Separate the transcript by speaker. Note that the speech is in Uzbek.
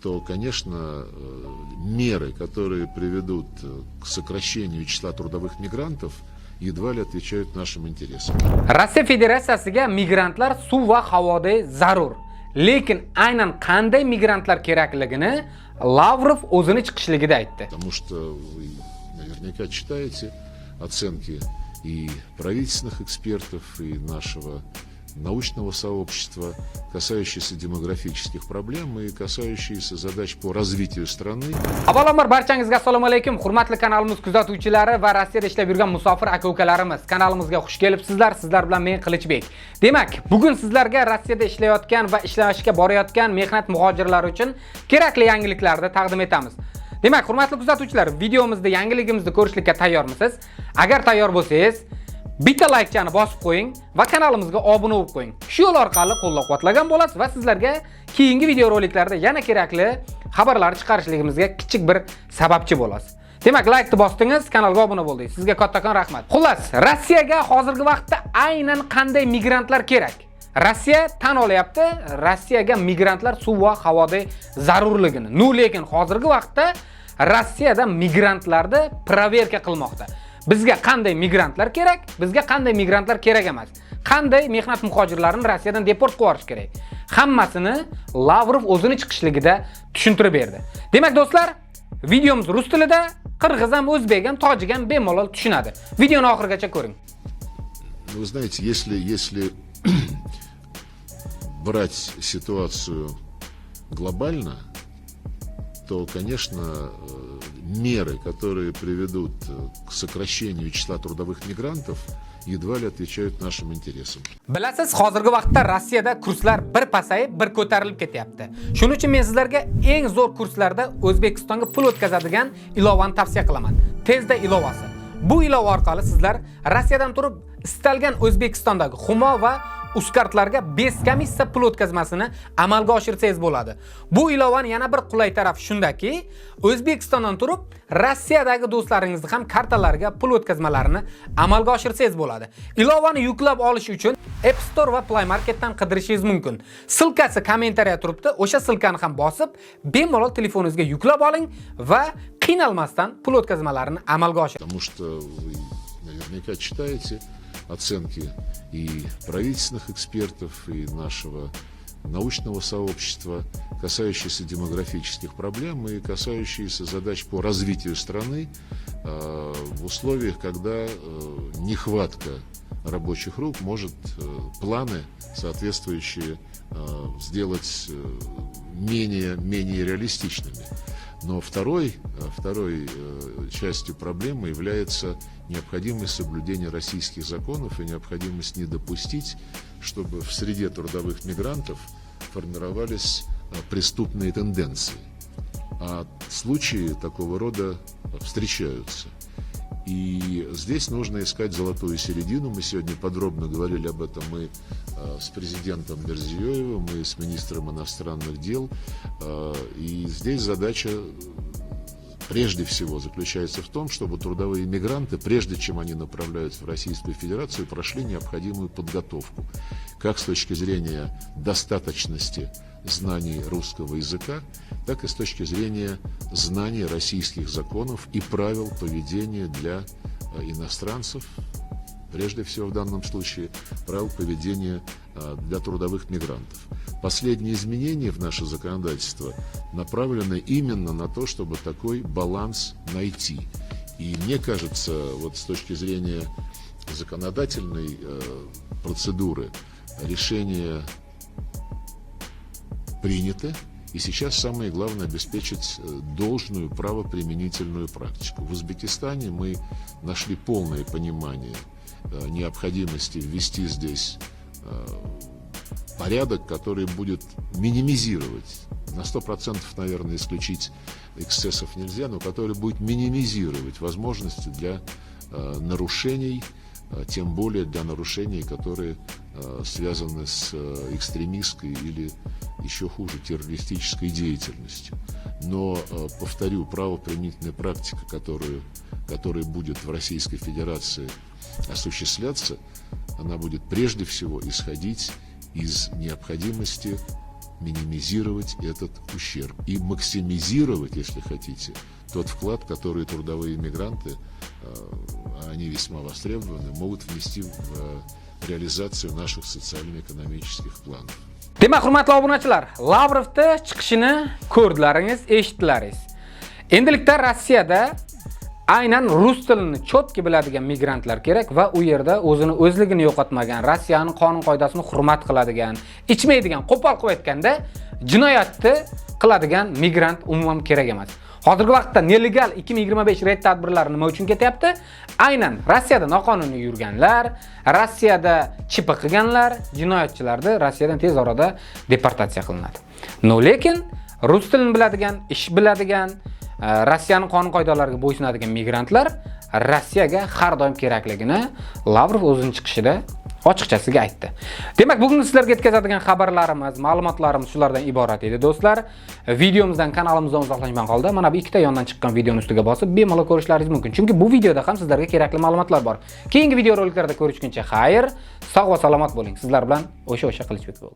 Speaker 1: то, конечно, меры, которые приведут к сокращению числа трудовых мигрантов, едва ли отвечают нашим интересам.
Speaker 2: Rossiya Federatsiyasiga migrantlar suv va havoda zarur. Lekin aynan qanday migrantlar kerakligini Lavrov o'zini chiqishligida aytdi.
Speaker 1: Потому что вы наверняка читаете оценки и правительственных экспертов, и нашего научного сообщества, касающиеся демографических проблем и касающиеся задач по развитию страны.
Speaker 2: Avvalambor barchangizga assalomu alaykum, hurmatli kanalimiz kuzatuvchilari va Rossiyada ishlab yurgan musofir aka-ukalarimiz. Kanalimizga xush kelibsizlar. Sizlar bilan men Qilichbek. Demak, bugun sizlarga Rossiyada ishlayotgan va ishlashga borayotgan mehnat muhojirlari uchun kerakli yangiliklarni taqdim etamiz. Demak, hurmatli kuzatuvchilar, videomizda yangiligimizni ko'rishlikka tayyormisiz? Agar tayyor bo'lsangiz, bitta like-chani bosib qo'ying va kanalimizga obuna bo'lib qo'ying. Shu yo'l orqali qo'llab-quvvatlagan bo'lasiz va sizlarga keyingi video roliklarda yana kerakli xabarlar chiqarishligimizga kichik bir sababchi bo'lasiz. Demak, like-ni bosdingiz, kanalga obuna bo'ldingiz. Sizga kattakon rahmat. Xullas, Rossiyaga hozirgi vaqtda aynan qanday migrantlar kerak? Rossiya tan olyapti, Rossiyaga migrantlar suv va havoda zarurligini. Lekin hozirgi vaqtda Rossiyada migrantlarni proverka qilmoqda. Bizga qanday migrantlar kerak? Bizga qanday migrantlar kerak emas? Qanday mehnat muhojirlarini Rossiyadan deport qilib yuborish kerak? Hammasini Lavrov o'zini chiqishligida tushuntirib berdi. Demak, do'stlar, videomiz rus tilida, qirg'iz ham, o'zbek ham, tojik ham bemalol tushunadi. Videoni oxirigacha ko'ring.
Speaker 1: Вы знаете, если брать ситуацию глобально, то, конечно, меры, которые приведут к сокращению числа трудовых мигрантов, едва ли отвечают нашим интересам.
Speaker 2: Bilasiz, hozirgi vaqtda Rossiyada kurslar bir pasayib, bir ko'tarilib ketyapti. Shuning uchun men sizlarga eng zo'r kurslarda O'zbekistonga pul o'tkazadigan ilovani tavsiya qilaman. Tezda ilovasi. Bu ilova orqali sizlar Rossiyadan turib istalgan O'zbekistondagi Humo va Uzkartlarga bez komissiya pul o'tkazmasini amalga oshirsangiz bo'ladi. Bu ilovaning yana bir qulay tarafi shundaki, O'zbekistondan turib Rossiyadagi do'stlaringizni ham kartalariga pul o'tkazmalarini amalga oshirsangiz bo'ladi. Ilovani yuklab olish uchun App Store va Play Marketdan qidirishingiz mumkin. Silkasi kommentariyada turibdi. O'sha silkani ham bosib, bemalol telefoningizga yuklab oling va qiynalmasdan pul o'tkazmalarini amalga oshiring.
Speaker 1: Потому что вы наверняка читаете оценки и правительственных экспертов, и нашего научного сообщества, касающиеся демографических проблем и касающиеся задач по развитию страны в условиях, когда нехватка рабочих рук может планы соответствующие сделать менее реалистичными. Но второй частью проблемы является необходимость соблюдения российских законов и необходимость не допустить, чтобы в среде трудовых мигрантов формировались преступные тенденции. А случаи такого рода встречаются. И здесь нужно искать золотую середину. Мы сегодня подробно говорили об этом и с президентом Мирзиёевым, и с министром иностранных дел. И здесь задача прежде всего заключается в том, чтобы трудовые мигранты, прежде чем они направляются в Российскую Федерацию, прошли необходимую подготовку, как с точки зрения достаточности знаний русского языка, так и с точки зрения знаний российских законов и правил поведения для иностранцев, прежде всего в данном случае правил поведения для трудовых мигрантов. Последние изменения в наше законодательство направлены именно на то, чтобы такой баланс найти. И мне кажется, вот с точки зрения законодательной процедуры решение принято, и сейчас самое главное обеспечить должную правоприменительную практику. В Узбекистане мы нашли полное понимание необходимости ввести здесь порядок, который будет минимизировать, на 100%, наверное, исключить эксцессов нельзя, но который будет минимизировать возможности для нарушений, тем более для нарушений, которые связаны с экстремистской или еще хуже террористической деятельностью. Но, повторю, правоприменительная практика, которая будет в Российской Федерации осуществляться, она будет прежде всего исходить из необходимости минимизировать этот ущерб и максимизировать, если хотите, тот вклад, который трудовые мигранты, они весьма востребованы, могут внести в реализацию наших социально-экономических планов.
Speaker 2: Demak, hurmatli obunachilar, Lavrovda chiqishini ko'rdilaringiz, eshitdilaringiz. Endilikda Rossiyada aynan rus tilini chotki biladigan migrantlar kerak va u yerda o'zini o'zligini yo'qotmagan, Rossiyaning qonun qoidasini hurmat qiladigan, ichmaydigan, qo'pol qilib aytganda, jinoyatni qiladigan migrant umuman kerak emas. Hozirgi vaqtda nelegal 2025 reyd tadbirlari nima uchun ketyapti? Aynan Rossiyada noqonuniy yurganlar, Rossiyada chipi qilganlar, jinoyatchilarni Rossiyadan tez orada deportatsiya qilinadi. Lekin rus tilini biladigan, ish biladigan, Rossiyaning qonun qoidalariga bo'ysunadigan migrantlar Rossiyaga har doim kerakligini Lavrov o'zining chiqishida ochiqchasiga aytdi. Demak, bugun sizlarga yetkazadigan xabarlarimiz, ma'lumotlarimiz shulardan iborat edi, do'stlar. Videomizdan, kanalimizdan uzoqlashmay qoldi. Mana bu ikkita yondan chiqqan videoni ustiga bosib, bemalol ko'rishlaringiz mumkin. Chunki bu videoda ham sizlarga kerakli ma'lumotlar bor. Keyingi video roliklarda ko'rishguncha xayr, sog' va salomat bo'ling. Sizlar bilan o'sha Qilichbek bo'ldi.